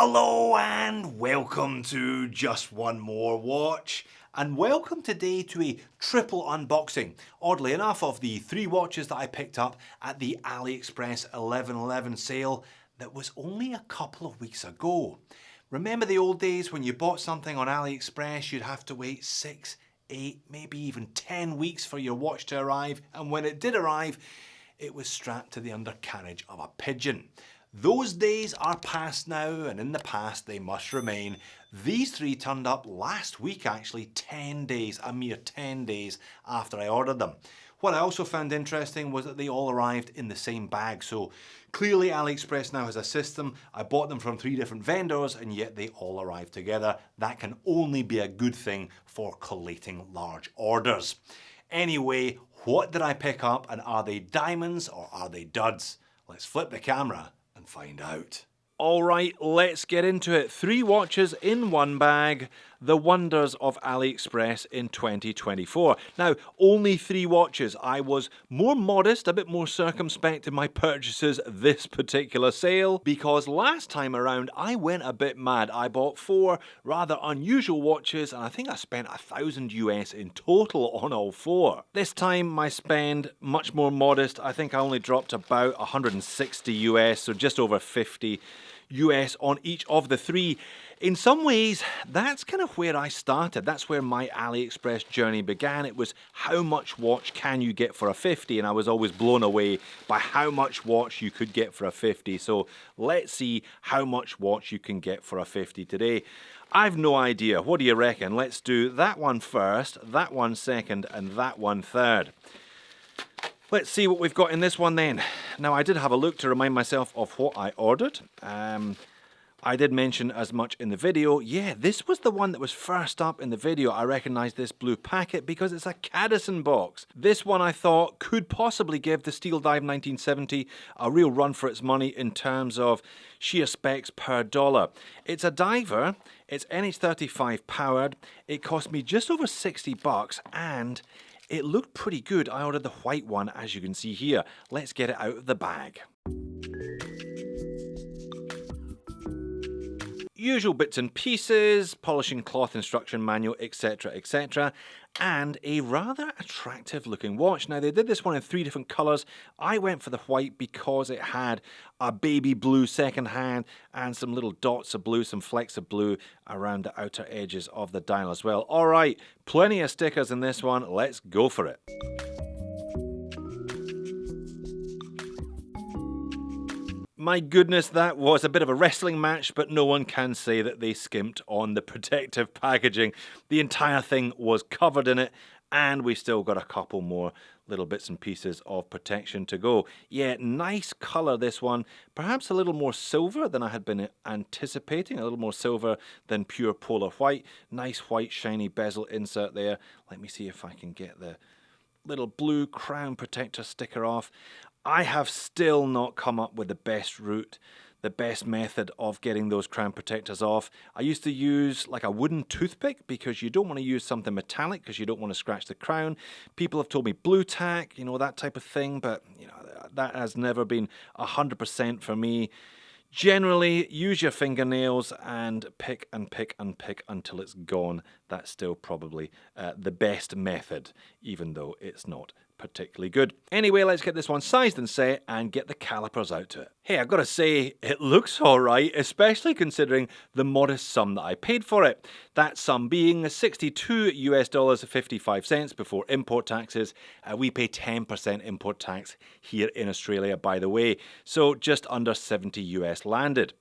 Hello and welcome to Just One More Watch, and welcome today to a triple unboxing, oddly enough, of the 3 watches that I picked up at the AliExpress 11/11 sale that was only a couple of weeks ago. Remember the old days when you bought something on AliExpress, you'd have to wait 6, 8, maybe even 10 weeks for your watch to arrive, and when it did arrive, it was strapped to the undercarriage of a pigeon. Those days are past now, and in the past they must remain. These 3 turned up last week actually, 10 days, a mere 10 days after I ordered them. What I also found interesting was that they all arrived in the same bag, so clearly AliExpress now has a system. I bought them from 3 different vendors and yet they all arrived together. That can only be a good thing for collating large orders. Anyway, what did I pick up, and are they diamonds or are they duds? Let's flip the camera and find out. Alright, let's get into it. 3 watches in one bag. The wonders of AliExpress in 2024. Now, only 3 watches. I was more modest, a bit more circumspect in my purchases this particular sale, because last time around I went a bit mad. I bought 4 rather unusual watches, and I think I spent $1,000 US in total on all 4. This time my spend much more modest. I think I only dropped about 160 US, so just over 50 US on each of the 3. In some ways, that's kind of where I started. That's where my AliExpress journey began. It was how much watch can you get for a 50, and I was always blown away by how much watch you could get for a 50. So let's see how much watch you can get for a 50 today. I've no idea. What do you reckon? Let's do that one first, that one second, and that one third. Let's see what we've got in this one then. Now, I did have a look to remind myself of what I ordered. I did mention as much in the video. Yeah, this was the one that was first up in the video. I recognized this blue packet because it's a Cadisen box. This one I thought could possibly give the Steel Dive 1970 a real run for its money in terms of sheer specs per dollar. It's a diver, it's NH35 powered, it cost me just over 60 bucks, and it looked pretty good. I ordered the white one, as you can see here. Let's get it out of the bag. Usual bits and pieces, polishing cloth instruction manual, etc, etc, and a rather attractive looking watch. Now, they did this one in 3 different colours. I went for the white because it had a baby blue second hand and some little dots of blue, some flecks of blue around the outer edges of the dial as well. Alright, plenty of stickers in this one. Let's go for it. My goodness, that was a bit of a wrestling match, but no one can say that they skimped on the protective packaging. The entire thing was covered in it, and we still got a couple more little bits and pieces of protection to go. Yeah, nice colour this one. Perhaps a little more silver than I had been anticipating, a little more silver than pure polar white. Nice white shiny bezel insert there. Let me see if I can get the little blue crown protector sticker off. I have still not come up with the best route, the best method of getting those crown protectors off. I used to use like a wooden toothpick because you don't want to use something metallic because you don't want to scratch the crown. People have told me blue tack, you know, that type of thing, but you know, that has never been 100% for me. Generally, use your fingernails and pick and pick and pick until it's gone. That's still probably the best method, even though it's not particularly good. Anyway, let's get this one sized and set and get the calipers out to it. Hey, I've got to say, it looks alright, especially considering the modest sum that I paid for it. That sum being $62 US 55 cents before import taxes. We pay 10% import tax here in Australia, by the way, so just under 70 US landed.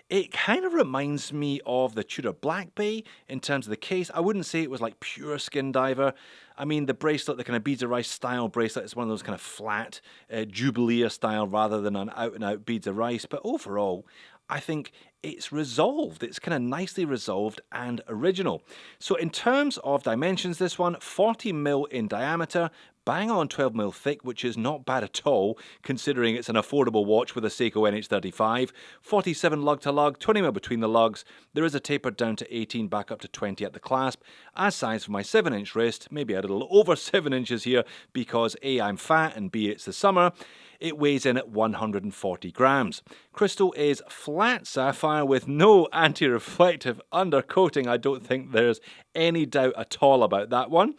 It kind of reminds me of the Tudor Black Bay in terms of the case. I wouldn't say it was like pure skin diver. I mean, the bracelet, the kind of beads of rice style bracelet, is one of those kind of flat Jubilee style rather than an out and out beads of rice. But overall, I think it's resolved. It's kind of nicely resolved and original. So in terms of dimensions, this one, 40mm in diameter, bang on 12mm thick, which is not bad at all, considering it's an affordable watch with a Seiko NH35. 47 lug to lug, 20mm between the lugs. There is a taper down to 18, back up to 20 at the clasp. As size for my 7-inch wrist, maybe a little over 7 inches here, because A, I'm fat, and B, it's the summer. It weighs in at 140 grams. Crystal is flat sapphire with no anti-reflective undercoating. I don't think there's any doubt at all about that one.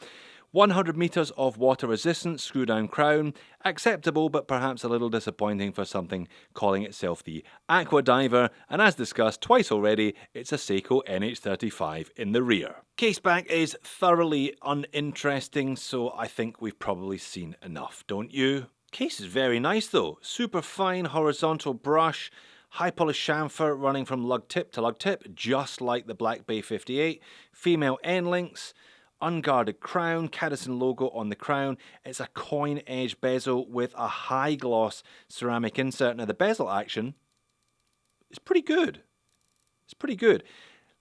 100 meters of water resistance, screw down crown, acceptable but perhaps a little disappointing for something calling itself the Aqua Diver, and as discussed twice already, it's a Seiko NH35 in the rear. Case back is thoroughly uninteresting, so I think we've probably seen enough, don't you? Case is very nice though, super fine horizontal brush, high polished chamfer running from lug tip to lug tip, just like the Black Bay 58, female end links, unguarded crown, Cadisen logo on the crown. It's a coin edge bezel with a high gloss ceramic insert. Now the bezel action is pretty good. It's pretty good.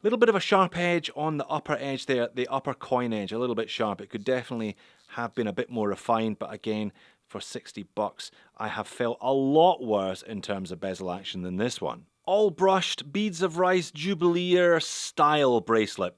Little bit of a sharp edge on the upper edge there, the upper coin edge, a little bit sharp. It could definitely have been a bit more refined, but again, for 60 bucks, I have felt a lot worse in terms of bezel action than this one. All brushed beads of rice jubileer style bracelet.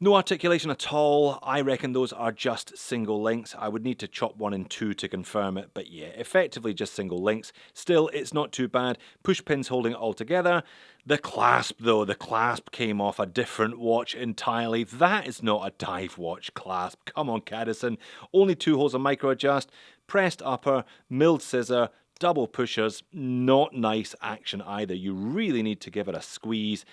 No articulation at all. I reckon those are just single links. I would need to chop one in two to confirm it, but yeah, effectively just single links. Still, it's not too bad. Push pins holding it all together. The clasp though, the clasp came off a different watch entirely. That is not a dive watch clasp. Come on, Cadisen. Only 2 holes of micro adjust, pressed upper, milled scissor, double pushers, not nice action either. You really need to give it a squeeze.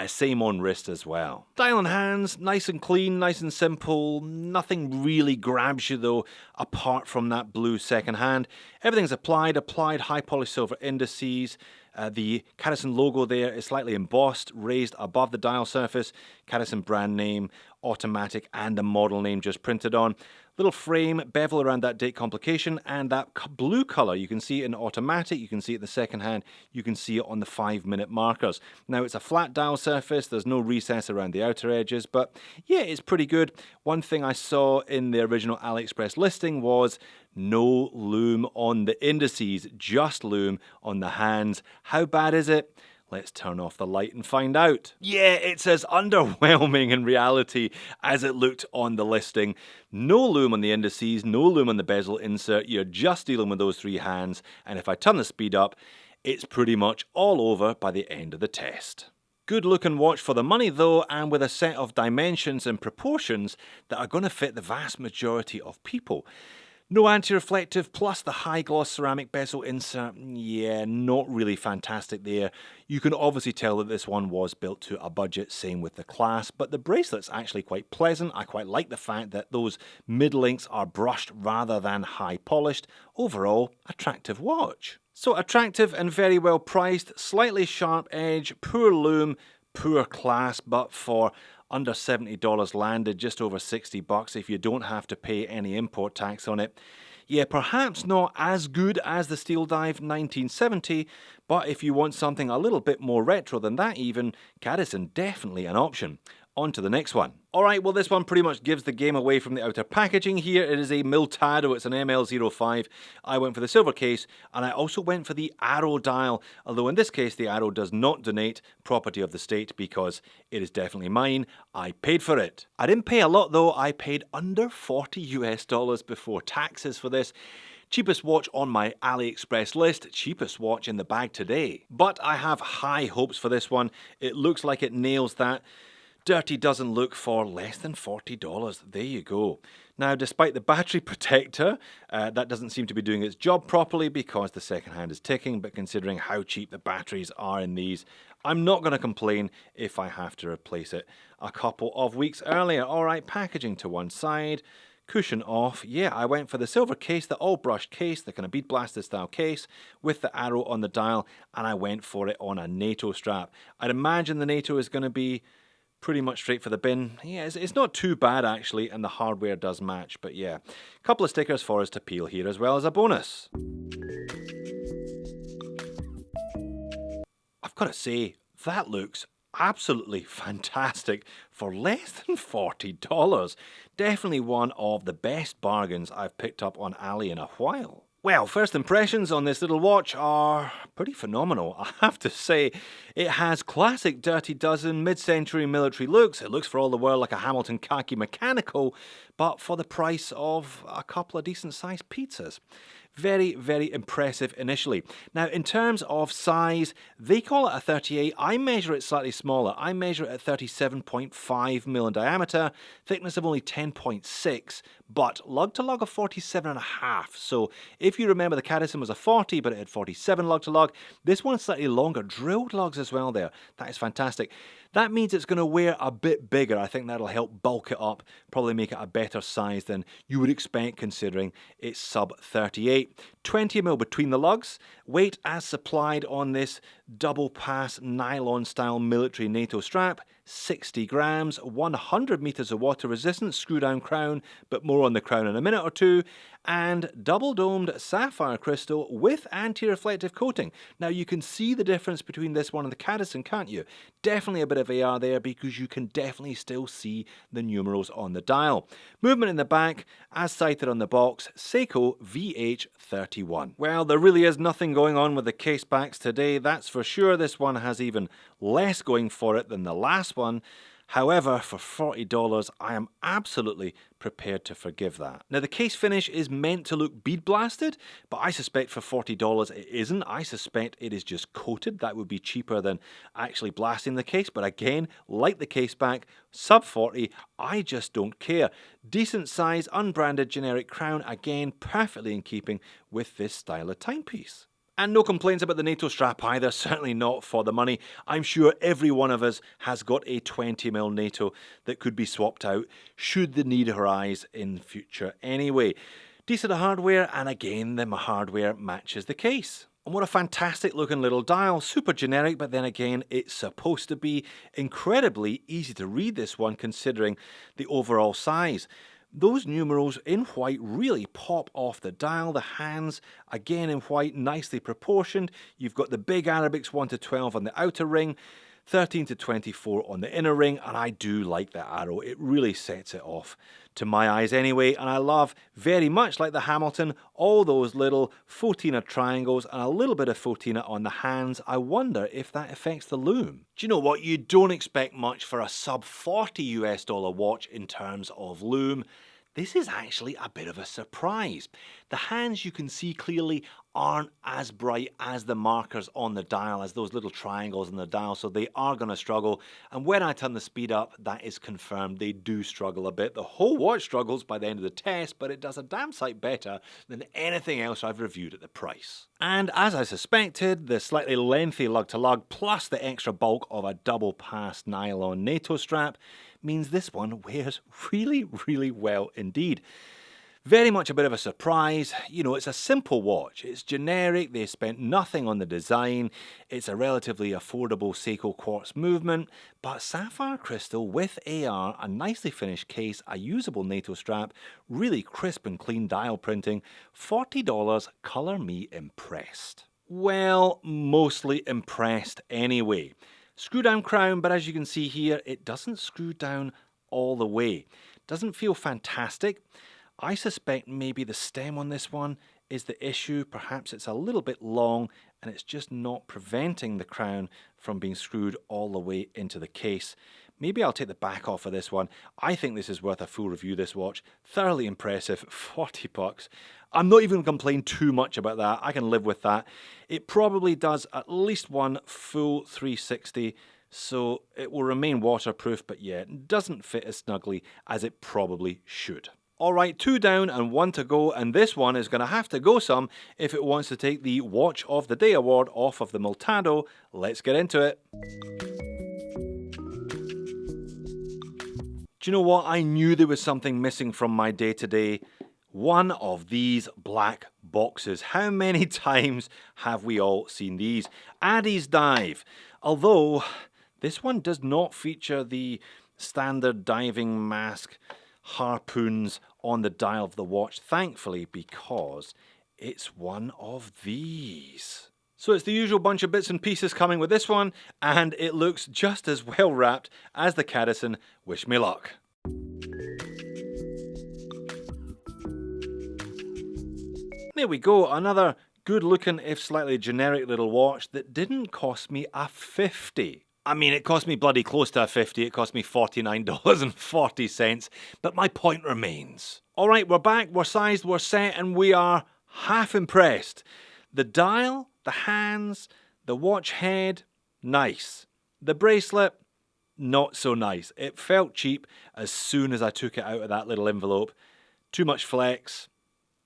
Same on wrist as well. Dial and hands, nice and clean, nice and simple. Nothing really grabs you though, apart from that blue second hand. Everything's applied high polished silver indices. The Cadisen logo there is slightly embossed, raised above the dial surface. Cadisen brand name, automatic, and the model name just printed on. Little frame, bevel around that date complication, and that blue color, you can see it in automatic, you can see it in the second hand, you can see it on the 5-minute markers. Now it's a flat dial surface, there's no recess around the outer edges, but yeah, it's pretty good. One thing I saw in the original AliExpress listing was no lume on the indices, just lume on the hands. How bad is it? Let's turn off the light and find out. Yeah, it's as underwhelming in reality as it looked on the listing. No lume on the indices, no lume on the bezel insert. You're just dealing with those 3 hands. And if I turn the speed up, it's pretty much all over by the end of the test. Good looking watch for the money though, and with a set of dimensions and proportions that are going to fit the vast majority of people. No anti-reflective, plus the high gloss ceramic bezel insert, yeah, not really fantastic there. You can obviously tell that this one was built to a budget, same with the clasp, but the bracelet's actually quite pleasant. I quite like the fact that those mid links are brushed rather than high polished. Overall, attractive watch. So attractive and very well priced, slightly sharp edge, poor lume, poor clasp, but for under $70 landed, just over 60 bucks if you don't have to pay any import tax on it. Yeah, perhaps not as good as the Steel Dive 1970, but if you want something a little bit more retro than that even, Cadisen definitely an option. On to the next one. Alright, well this one pretty much gives the game away from the outer packaging here. It is a Miltado, it's an ML05. I went for the silver case, and I also went for the Arrow dial, although in this case the Arrow does not donate, property of the state, because it is definitely mine. I paid for it. I didn't pay a lot though, I paid under $40 before taxes for this. Cheapest watch on my AliExpress list, cheapest watch in the bag today. But I have high hopes for this one. It looks like it nails that. Dirty doesn't look for less than $40. There you go. Now, despite the battery protector, that doesn't seem to be doing its job properly because the second hand is ticking, but considering how cheap the batteries are in these, I'm not going to complain if I have to replace it a couple of weeks earlier. Alright, packaging to one side, cushion off. Yeah, I went for the silver case, the all brushed case, the kind of bead blasted style case with the Arrow on the dial, and I went for it on a NATO strap. I'd imagine the NATO is going to be pretty much straight for the bin. Yeah, it's not too bad actually, and the hardware does match, but yeah. A couple of stickers for us to peel here as well as a bonus. I've got to say, that looks absolutely fantastic for less than $40. Definitely one of the best bargains I've picked up on Ali in a while. Well, first impressions on this little watch are pretty phenomenal. I have to say, it has classic Dirty Dozen mid-century military looks. It looks for all the world like a Hamilton khaki mechanical, but for the price of a couple of decent-sized pizzas. Very, very impressive initially. Now, in terms of size, they call it a 38. I measure it slightly smaller. I measure it at 37.5mm in diameter, thickness of only 10.6, but lug to lug of 47.5. So if you remember, the Cadisen was a 40, but it had 47 lug to lug. This one's slightly longer, drilled lugs as well there. That is fantastic. That means it's going to wear a bit bigger. I think that'll help bulk it up, probably make it a better size than you would expect considering it's sub 38. 20mm between the lugs. Weight as supplied on this double pass nylon style military NATO strap, 60 grams, 100 meters of water resistance, screw down crown, but more on the crown in a minute or two, and double domed sapphire crystal with anti-reflective coating. Now you can see the difference between this one and the Cadisen, can't you? Definitely a bit of AR there because you can definitely still see the numerals on the dial. Movement in the back, as cited on the box, Seiko VH31. Well, there really is nothing going on with the case backs today, that's for sure. This one has even less going for it than the last one. However, for $40, I am absolutely prepared to forgive that. Now, the case finish is meant to look bead blasted, but I suspect for $40 it isn't. I suspect it is just coated. That would be cheaper than actually blasting the case. But again, like the case back, sub 40, I just don't care. Decent size, unbranded generic crown, again, perfectly in keeping with this style of timepiece. And no complaints about the NATO strap either, certainly not for the money. I'm sure every one of us has got a 20mm NATO that could be swapped out should the need arise in future anyway. Decent hardware, and again, the hardware matches the case. And what a fantastic looking little dial, super generic, but then again, it's supposed to be incredibly easy to read this one considering the overall size. Those numerals in white really pop off the dial. The hands, again in white, nicely proportioned. You've got the big Arabics 1 to 12 on the outer ring, 13 to 24 on the inner ring, and I do like that arrow. It really sets it off to my eyes anyway, and I love, very much like the Hamilton, all those little Fotina triangles and a little bit of Fotina on the hands. I wonder if that affects the loom. Do you know what? You don't expect much for a sub $40 watch in terms of loom. This is actually a bit of a surprise. The hands you can see clearly aren't as bright as the markers on the dial, as those little triangles on the dial, so they are going to struggle. And when I turn the speed up, that is confirmed. They do struggle a bit. The whole watch struggles by the end of the test, but it does a damn sight better than anything else I've reviewed at the price. And as I suspected, the slightly lengthy lug-to-lug plus the extra bulk of a double-pass nylon NATO strap means this one wears really, really well indeed. Very much a bit of a surprise. You know, it's a simple watch. It's generic. They spent nothing on the design. It's a relatively affordable Seiko quartz movement, but sapphire crystal with AR, a nicely finished case, a usable NATO strap, really crisp and clean dial printing. $40, colour me impressed. Well, mostly impressed anyway. Screw down crown, but as you can see here, it doesn't screw down all the way. Doesn't feel fantastic. I suspect maybe the stem on this one is the issue. Perhaps it's a little bit long and it's just not preventing the crown from being screwed all the way into the case. Maybe I'll take the back off of this one. I think this is worth a full review, this watch. Thoroughly impressive, $40. I'm not even going to complain too much about that. I can live with that. It probably does at least one full 360, so it will remain waterproof, but yeah, it doesn't fit as snugly as it probably should. Alright, 2 down and 1 to go, and this one is going to have to go some if it wants to take the Watch of the Day award off of the Miltado. Let's get into it. Do you know what? I knew there was something missing from my day-to-day. One of these black boxes. How many times have we all seen these? Addiesdive. Although, this one does not feature the standard diving mask harpoons on the dial of the watch, thankfully, because it's one of these. So it's the usual bunch of bits and pieces coming with this one, and it looks just as well wrapped as the Cadisen. Wish me luck. There we go, another good looking if slightly generic little watch that didn't cost me a 50. I mean, it cost me bloody close to a 50, it cost me $49.40, but my point remains. Alright, we're back, we're sized, we're set, and we are half impressed. The dial, the hands, the watch head, nice. The bracelet, not so nice. It felt cheap as soon as I took it out of that little envelope. Too much flex.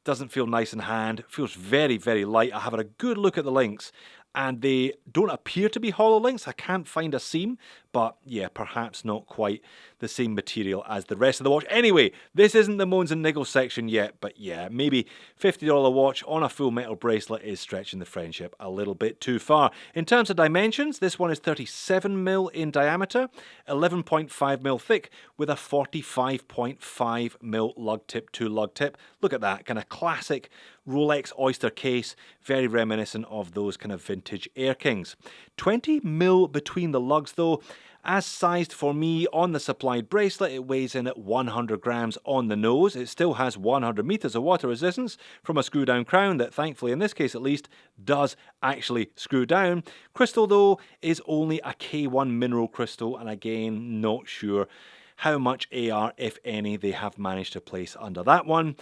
Doesn't feel nice in hand, feels very, very light. I have had a good look at the links and they don't appear to be hollow links. I can't find a seam, but yeah, perhaps not quite the same material as the rest of the watch. Anyway, this isn't the moans and niggles section yet, but yeah, maybe $50 watch on a full metal bracelet is stretching the friendship a little bit too far. In terms of dimensions, this one is 37mm in diameter, 11.5mm thick, with a 45.5mm lug tip to lug tip. Look at that, kind of classic Rolex Oyster case, very reminiscent of those kind of vintage Air Kings. 20mm between the lugs though. As sized for me on the supplied bracelet, it weighs in at 100 grams on the nose. It still has 100 meters of water resistance from a screw down crown that thankfully in this case at least does actually screw down. Crystal though is only a K1 mineral crystal, and again not sure how much AR if any they have managed to place under that one.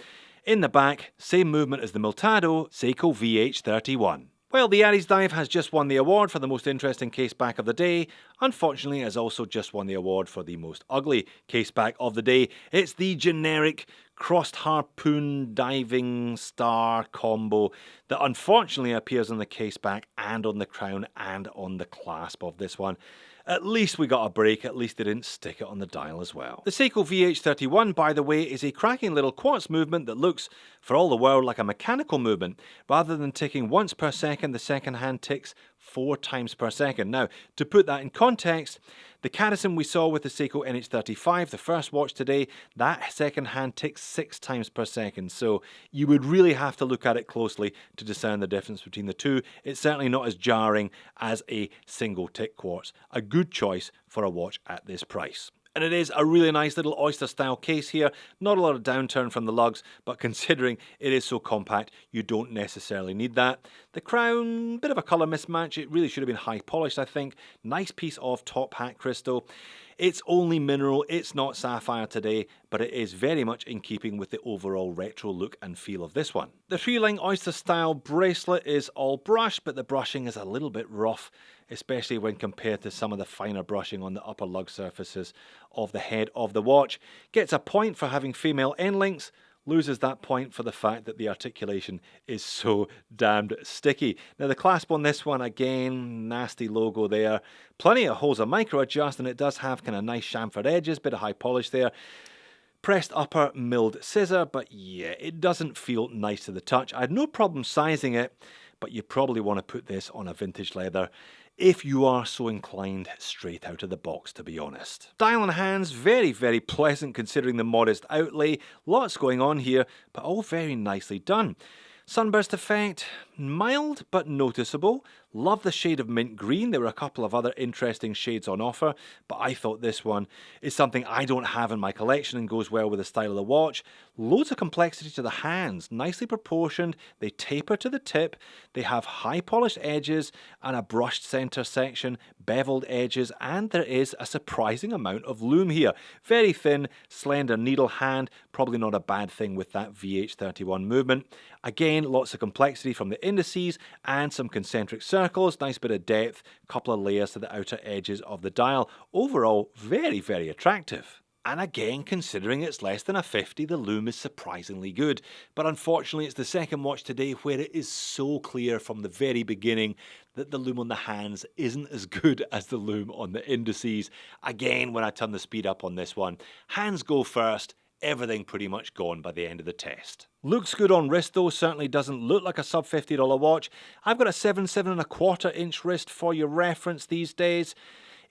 In the back, same movement as the Miltado Seiko VH31. Well, the Addiesdive has just won the award for the most interesting case back of the day. Unfortunately, it has also just won the award for the most ugly case back of the day. It's the generic crossed harpoon diving star combo that unfortunately appears on the case back and on the crown and on the clasp of this one. At least we got a break, at least they didn't stick it on the dial as well. The Seiko VH31, by the way, is a cracking little quartz movement that looks, for all the world, like a mechanical movement. Rather than ticking once per second, the second hand ticks 4 times per second. Now, to put that in context, the Cadisen we saw with the Seiko NH35, the first watch today, that second hand ticks 6 times per second. So you would really have to look at it closely to discern the difference between the two. It's certainly not as jarring as a single tick quartz. A good choice for a watch at this price. And it is a really nice little Oyster style case here. Not a lot of downturn from the lugs, but considering it is so compact, you don't necessarily need that. The crown, bit of a colour mismatch. It really should have been high polished, I think. Nice piece of top hat crystal. It's only mineral, it's not sapphire today, but it is very much in keeping with the overall retro look and feel of this one. The 3-link Oyster style bracelet is all brushed, but the brushing is a little bit rough, especially when compared to some of the finer brushing on the upper lug surfaces of the head of the watch. Gets a point for having female end links, loses that point for the fact that the articulation is so damned sticky. Now the clasp on this one, again, nasty logo there. Plenty of holes, a micro adjust, and it does have kind of nice chamfered edges, bit of high polish there. Pressed upper milled scissor, but yeah, it doesn't feel nice to the touch. I had no problem sizing it, but you probably want to put this on a vintage leather if you are so inclined straight out of the box, to be honest. Dial and hands, very, very pleasant considering the modest outlay. Lots going on here, but all very nicely done. Sunburst effect, mild but noticeable. Love the shade of mint green. There were a couple of other interesting shades on offer, but I thought this one is something I don't have in my collection and goes well with the style of the watch. Loads of complexity to the hands, nicely proportioned. They taper to the tip. They have high polished edges and a brushed center section, beveled edges, and there is a surprising amount of lume here. Very thin, slender needle hand, probably not a bad thing with that VH31 movement. Again, lots of complexity from the indices and some concentric circles, nice bit of depth, couple of layers to the outer edges of the dial. Overall, very, very attractive. And again, considering it's less than a 50, the lume is surprisingly good. But unfortunately, it's the second watch today where it is so clear from the very beginning that the lume on the hands isn't as good as the lume on the indices. Again, when I turn the speed up on this one, hands go first, everything pretty much gone by the end of the test. Looks good on wrist though, certainly doesn't look like a sub $50 watch. I've got a 7.25 inch wrist for your reference these days.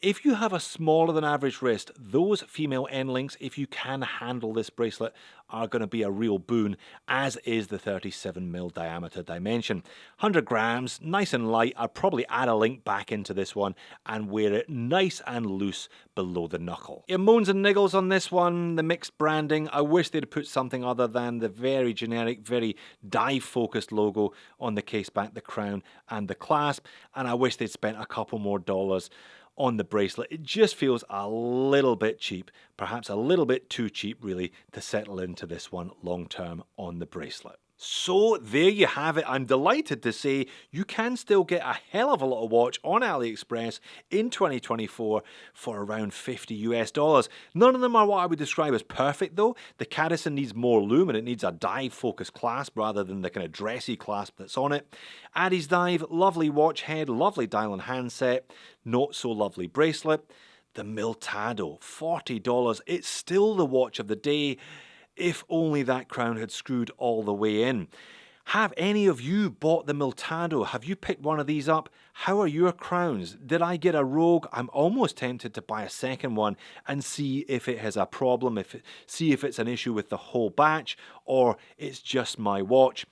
If you have a smaller than average wrist, those female end links, if you can handle this bracelet, are going to be a real boon, as is the 37mm diameter dimension. 100 grams, nice and light. I'll probably add a link back into this one and wear it nice and loose below the knuckle. Your moans and niggles on this one, the mixed branding. I wish they'd put something other than the very generic, very dive-focused logo on the case back, the crown and the clasp, and I wish they'd spent a couple more dollars on the bracelet. It just feels a little bit cheap, perhaps a little bit too cheap really, to settle into this one long term on the bracelet. So there you have it. I'm delighted to say you can still get a hell of a lot of watch on AliExpress in 2024 for around $50 US. None of them are what I would describe as perfect though. The Cadisen needs more lume and it needs a dive focused clasp rather than the kind of dressy clasp that's on it. Addiesdive, lovely watch head, lovely dial and handset, not so lovely bracelet. The Miltado, $40. It's still the watch of the day. If only that crown had screwed all the way in. Have any of you bought the Miltado? Have you picked one of these up? How are your crowns? Did I get a rogue? I'm almost tempted to buy a second one and see if it has a problem, see if it's an issue with the whole batch or it's just my watch.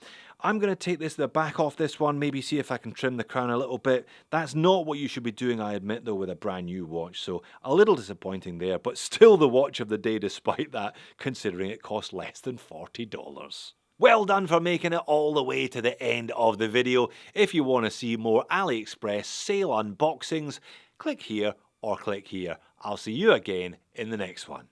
I'm going to take the back off this one, maybe see if I can trim the crown a little bit. That's not what you should be doing, I admit, though, with a brand new watch. So a little disappointing there, but still the watch of the day despite that, considering it cost less than $40. Well done for making it all the way to the end of the video. If you want to see more AliExpress sale unboxings, click here or click here. I'll see you again in the next one.